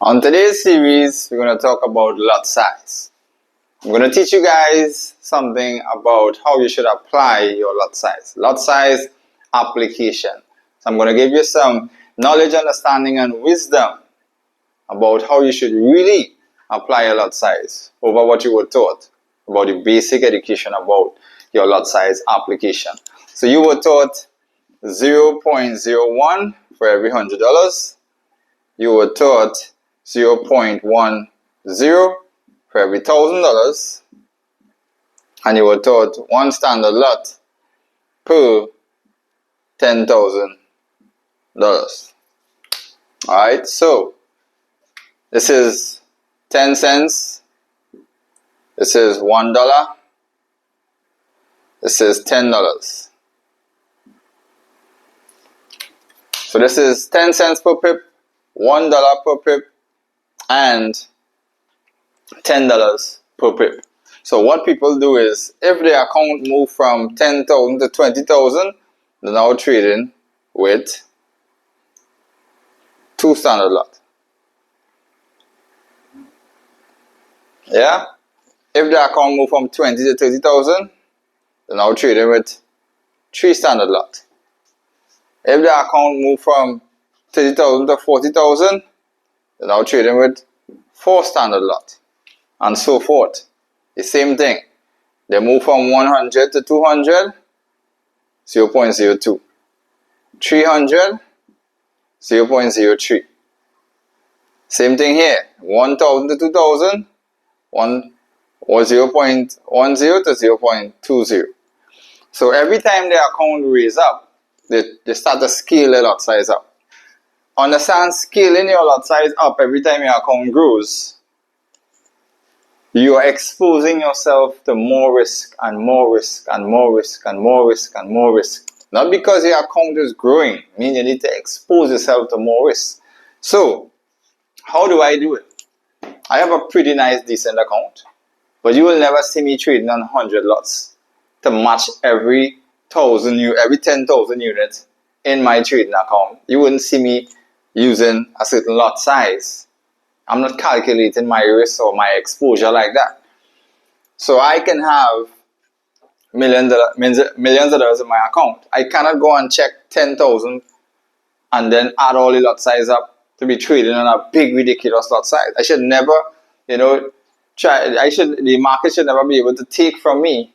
On today's series, we're going to talk about lot size. I'm going to teach you guys something about how you should apply your lot size application. So I'm going to give you some knowledge, understanding, and wisdom about how you should really apply your lot size over what you were taught about the basic education about your lot size application. So you were taught 0.01 for every $100. You were taught 0.10 for every $1,000, and you were taught one standard lot per $10,000. Alright, so this is 10 cents, this is $1, this is $10. So this is 10 cents per pip, $1 per pip, and $10 per pip. So what people do is, if their account move from 10,000 to 20,000, they're now trading with 2 standard lot. Yeah? If their account move from 20 to 30,000, they're now trading with 3 standard lot. If their account move from 30,000 to 40,000, they're now trading with 4 standard lot, and so forth. The same thing. They move from 100 to 200, 0.02. 300, 0.03. Same thing here. 1,000 to 2,000, 1 or 0.10 to 0.20. So every time the account raise up, they start to scale the lot size up. Understand, scaling your lot size up every time your account grows, you are exposing yourself to more risk and more risk and more risk and more risk and more risk. Not because your account is growing, meaning you need to expose yourself to more risk. So, how do I do it? I have a pretty nice, decent account, but you will never see me trading on 100 lots to match every 10,000 units in my trading account. You wouldn't see me using a certain lot size. I'm not calculating my risk or my exposure like that. So I can have millions of dollars in my account. I cannot go and check 10,000 and then add all the lot size up to be trading on a big, ridiculous lot size. I should never, the market should never be able to take from me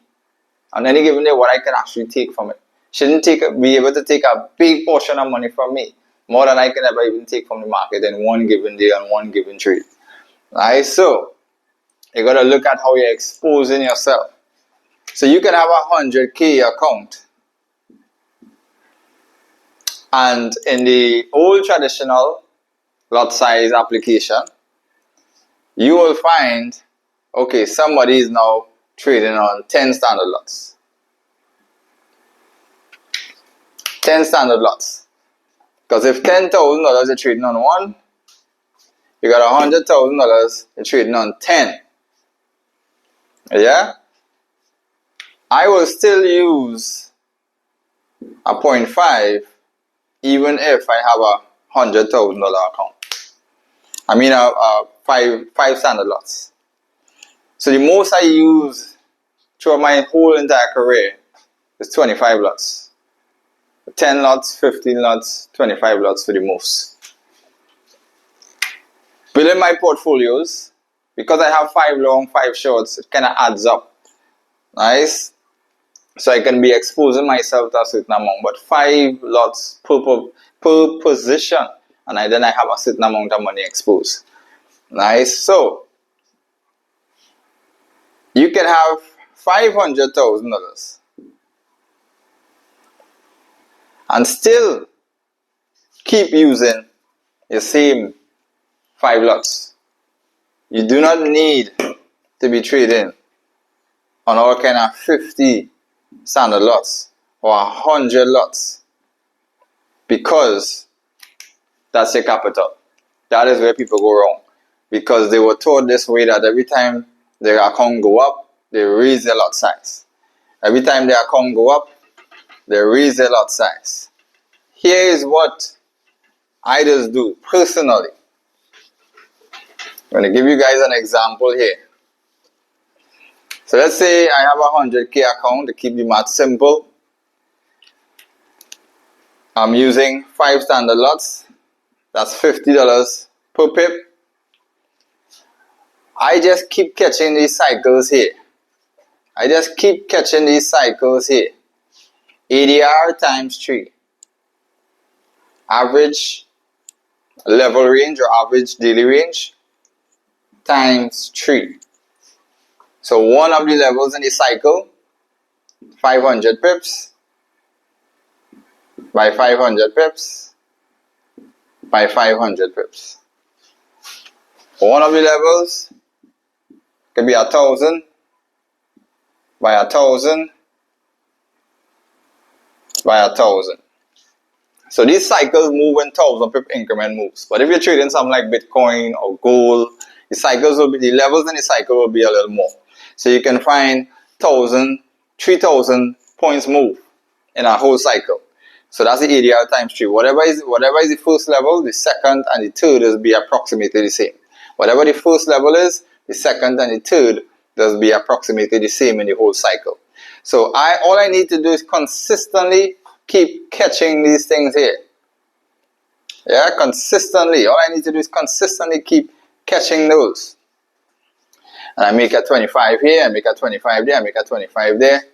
on any given day what I can actually take from it. Shouldn't be able to take a big portion of money from me, more than I can ever even take from the market in one given day on one given trade. Right? So, you got to look at how you're exposing yourself. So you can have a 100K account, and in the old traditional lot size application, you will find, okay, somebody is now trading on 10 standard lots. 10 standard lots. Because if $10,000 you're trading on one, you got $100,000 you're trading on 10. Yeah? I will still use a 0.5 even if I have a $100,000 account. I mean five standard lots. So the most I use throughout my whole entire career is 25 lots. 10 lots, 15 lots, 25 lots for the most. Within my portfolios, because I have 5 long, 5 shorts, it kind of adds up. Nice? So I can be exposing myself to a certain amount, but 5 lots per position, and then I have a certain amount of money exposed. Nice? So, you can have $500,000 and still keep using your same 5 lots. You do not need to be trading on all kind of 50 standard lots or 100 lots, because that's your capital. That is where people go wrong, because they were taught this way that every time their account go up, they raise their lot size. Every time their account go up, they raise their lot size. Here is what I just do personally. I'm going to give you guys an example here. So let's say I have a 100K account. To keep the math simple, I'm using 5 standard lots. That's $50 per pip. I just keep catching these cycles here. ADR times 3. Average level range or average daily range times 3. So one of the levels in the cycle, 500 pips by 500 pips by 500 pips. One of the levels could be 1,000 by 1,000 by 1,000. So these cycles move in 1,000 pip increment moves. But if you're trading something like Bitcoin or gold, the levels in the cycle will be a little more. So you can find 1,000, 3,000 points move in a whole cycle. So that's the ADR times 3. Whatever is the first level, the second and the third will be approximately the same. Whatever the first level is, the second and the third will be approximately the same in the whole cycle. So all I need to do is consistently keep catching these things here. Yeah, consistently. All I need to do is consistently keep catching those. And I make a 25 here, I make a 25 there, I make a 25 there.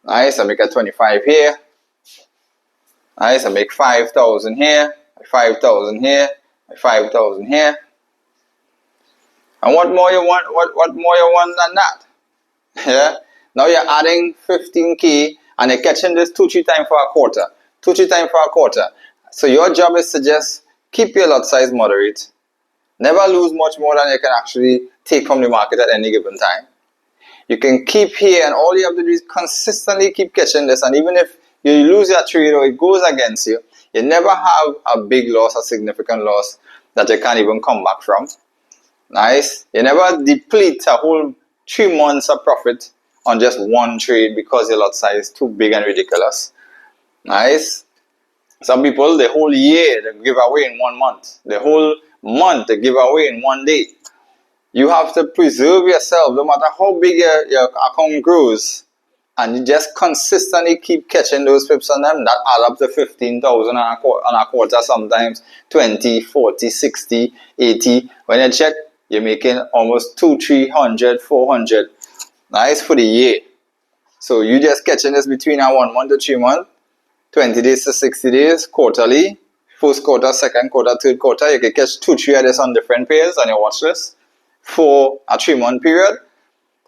Nice, I make a 25 here. Nice, I make 5,000 here, 5,000 here, 5,000 here. And what more you want? What more you want than that? Yeah. Now you're adding 15K and you're catching this 2-3 times for a quarter. 2-3 times for a quarter. So your job is to just keep your lot size moderate. Never lose much more than you can actually take from the market at any given time. You can keep here, and all you have to do is consistently keep catching this. And even if you lose your trade or it goes against you, you never have a big loss, a significant loss that you can't even come back from. Nice. You never deplete a whole 3 months of profit on just one trade because your lot size is too big and ridiculous. Nice. Some people, the whole year they give away in 1 month. The whole month they give away in 1 day. You have to preserve yourself no matter how big your account grows, and you just consistently keep catching those pips on them. That add up to 15,000 on a quarter, sometimes 20, 40, 60, 80. When you check, you're making almost 200, 300, 400. Nice for the year. So you just catching this between a 1 month to 3 months, 20 days to 60 days, quarterly, first quarter, second quarter, third quarter. You can catch 2-3 of this on different pairs on your watch list for a 3-month period,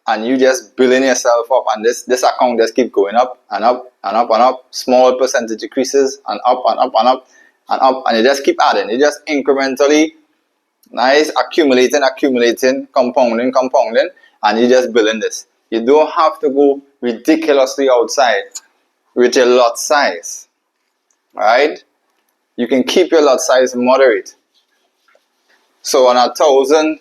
and you just building yourself up, and this account just keep going up and up and up and up. Small percentage decreases and up and up and up and up, and you just keep adding. You just incrementally, nice, accumulating, compounding, and you just building this. You don't have to go ridiculously outside with your lot size. Right? You can keep your lot size moderate. So on $10,000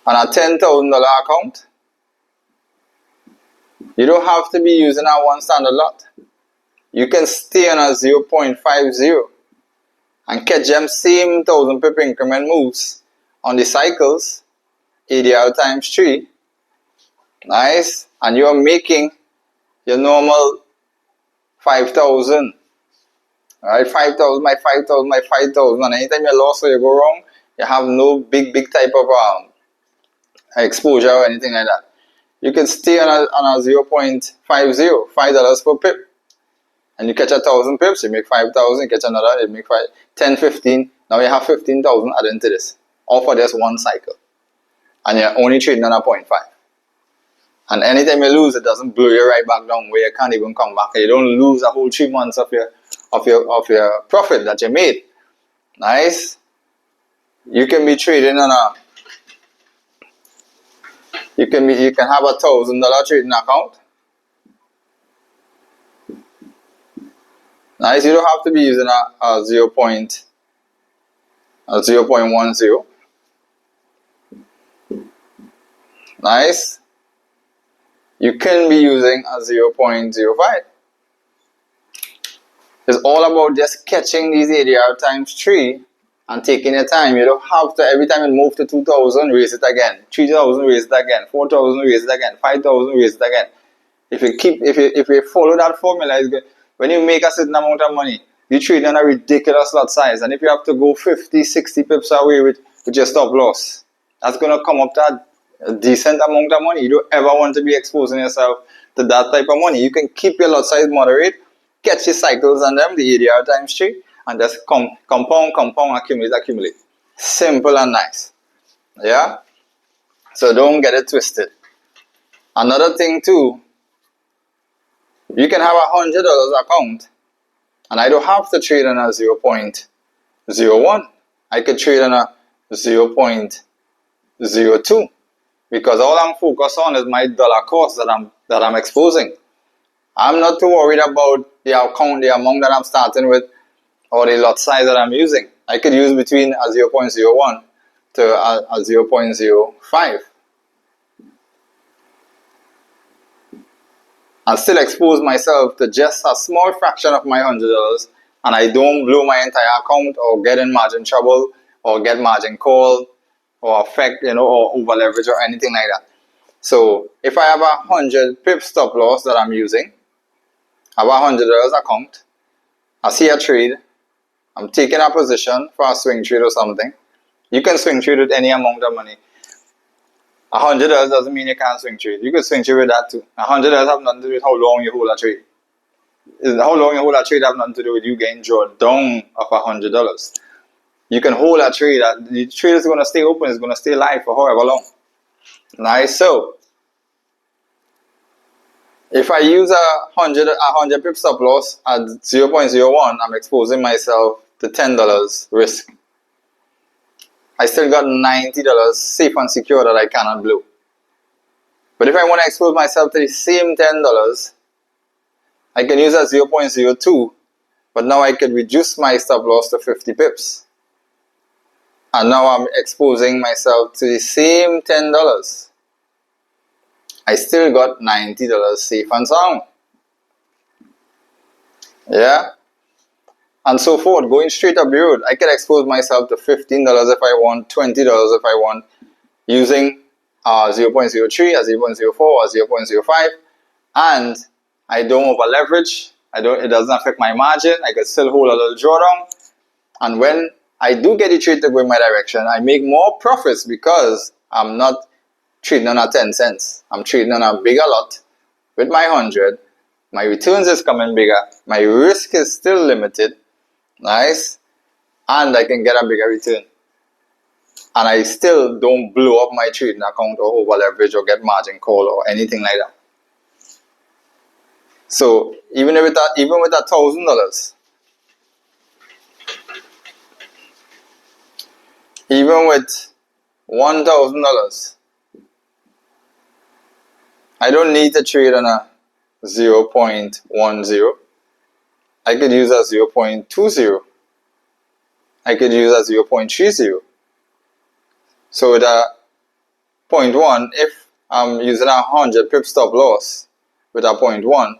on a $10,000 account, you don't have to be using a 1 standard lot. You can stay on a 0.50 and catch them same 1,000 pip increment moves on the cycles, ADR times 3. Nice. And you are making your normal 5,000. Alright, 5,000 by 5,000 by 5,000. And anytime you lost or you go wrong, you have no big type of exposure or anything like that. You can stay on a 0.50, $5 per pip. And you catch 1,000 pips, you make 5,000, you catch another, you make 10, 15. Now you have 15,000 added into this. All for just one cycle. And you're only trading on a 0.5. And anytime you lose, it doesn't blow you right back down where you can't even come back. You don't lose a whole 3 months of your profit that you made. Nice. You can be trading on a. You can have $1,000 trading account. Nice. You don't have to be using a 0.10. Nice. You can be using a 0.05. It's all about just catching these ADR times 3 and taking your time. You don't have to, every time it moves to 2,000, raise it again. 3,000, raise it again. 4,000, raise it again. 5,000, raise it again. If you follow that formula, it's good. When you make a certain amount of money, you trade on a ridiculous lot size. And if you have to go 50, 60 pips away with your stop loss, that's going to come up to a decent amount of money. You don't ever want to be exposing yourself to that type of money. You can keep your lot size moderate, catch your cycles on them, the ADR times 3, and just compound, accumulate. Simple and nice. Yeah? So don't get it twisted. Another thing too, you can have $100 account, and I don't have to trade on a 0.01. I could trade on a 0.02 because all I'm focused on is my dollar cost that I'm exposing. I'm not too worried about the account, the amount that I'm starting with, or the lot size that I'm using. I could use between a 0.01 to a 0.05. And still expose myself to just a small fraction of my $100, and I don't blow my entire account or get in margin trouble or get margin call or affect, or over leverage or anything like that. So if I have 100 pip stop loss that I'm using, I have $100 account, I see a trade, I'm taking a position for a swing trade or something. You can swing trade with any amount of money. $100 doesn't mean you can't swing trade. You could swing trade with that too. $100 have nothing to do with how long you hold a trade. How long you hold a trade have nothing to do with you getting drawn down of $100. You can hold a trade. The trade is going to stay open. It's going to stay live for however long. Nice. So if I use a 100 pip stop loss at 0.01, I'm exposing myself to $10 risk. I still got $90 safe and secure that I cannot blow. But if I want to expose myself to the same $10, I can use a 0.02, but now I can reduce my stop loss to 50 pips. And now I'm exposing myself to the same $10. I still got $90 safe and sound. Yeah? And so forth, going straight up the road. I can expose myself to $15 if I want, $20 if I want, using 0.03, a 0.04, or 0.05, and I don't over leverage. It doesn't affect my margin. I can still hold a little drawdown. And when I do get the trade to go in my direction, I make more profits because I'm not trading on a 10 cents. I'm trading on a bigger lot with my 100. My returns is coming bigger. My risk is still limited. Nice. And I can get a bigger return. And I still don't blow up my trading account or over leverage or get margin call or anything like that. So even with $1,000, even with $1,000, I don't need to trade on a 0.10. I could use a 0.20. I could use a 0.30. So with a 0.1, if I'm using 100 pip stop loss with a 0.1,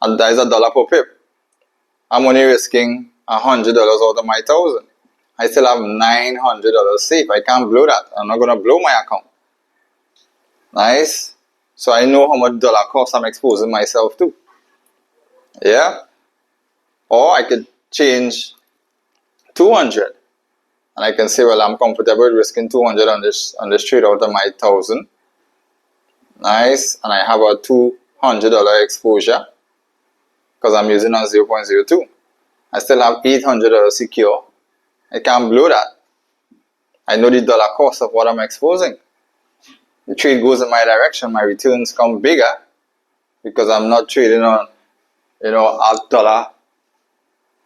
and that is $1 per pip, I'm only risking $100 out of my 1,000. I still have $900 safe. I can't blow that. I'm not going to blow my account. Nice. So I know how much dollar cost I'm exposing myself to. Yeah. Or I could change 200. And I can say, well, I'm comfortable with risking 200 on this trade out of my 1,000. Nice. And I have a $200 exposure because I'm using a 0.02. I still have $800 secure. I can't blow that. I know the dollar cost of what I'm exposing. The trade goes in my direction, my returns come bigger because I'm not trading on, $1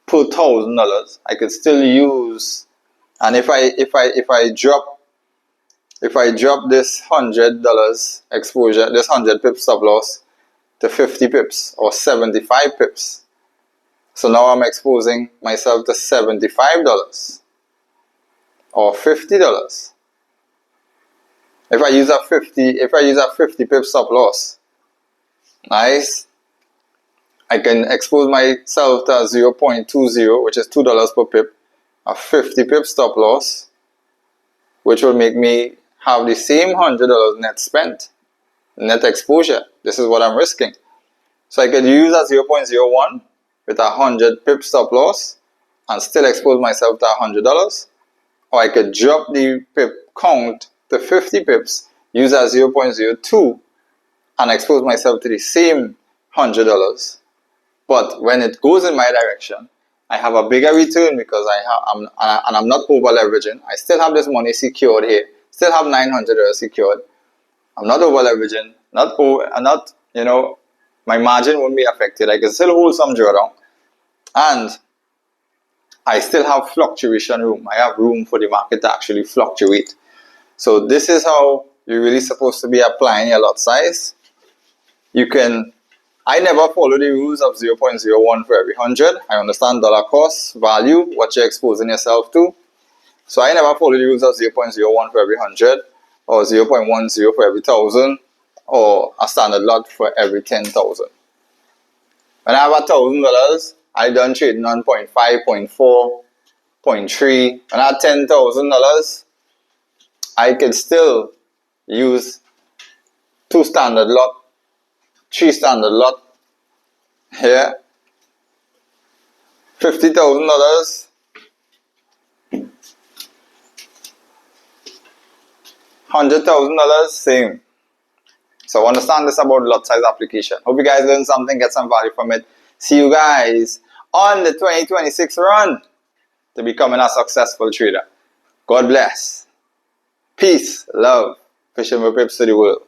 per $1,000. I could still use, and if I drop this $100 exposure, this 100 pips stop loss to 50 pips or 75 pips. So now I'm exposing myself to $75 or $50. If I use a 50 pip stop loss, nice, I can expose myself to 0.20, which is $2 per pip, a 50 pip stop loss, which will make me have the same $100 net spent, net exposure. This is what I'm risking. So I could use a 0.01 with a 100 pip stop loss and still expose myself to $100. Or I could drop the pip count to 50 pips, use a 0.02 and expose myself to the same $100. But when it goes in my direction, I have a bigger return because I'm not over leveraging. I still have this money secured here. Still have $900 secured. I'm not over leveraging. My margin won't be affected. I can still hold some drawdown, and I still have fluctuation room. I have room for the market to actually fluctuate. So this is how you're really supposed to be applying your lot size. I never follow the rules of 0.01 for every 100. I understand dollar cost, value, what you're exposing yourself to. So I never follow the rules of 0.01 for every 100 or 0.10 for every 1,000 or a standard lot for every 10,000. When I have $1,000, I done trading on 0.5, 0.4, 0.3. When I have $10,000, I could still use 2 standard lot, 3 standard lot here, $50,000, $100,000, same. So understand this about lot size application. Hope you guys learned something, get some value from it. See you guys on the 2026 run to becoming a successful trader. God bless. Peace, love, fishing with pips to the world.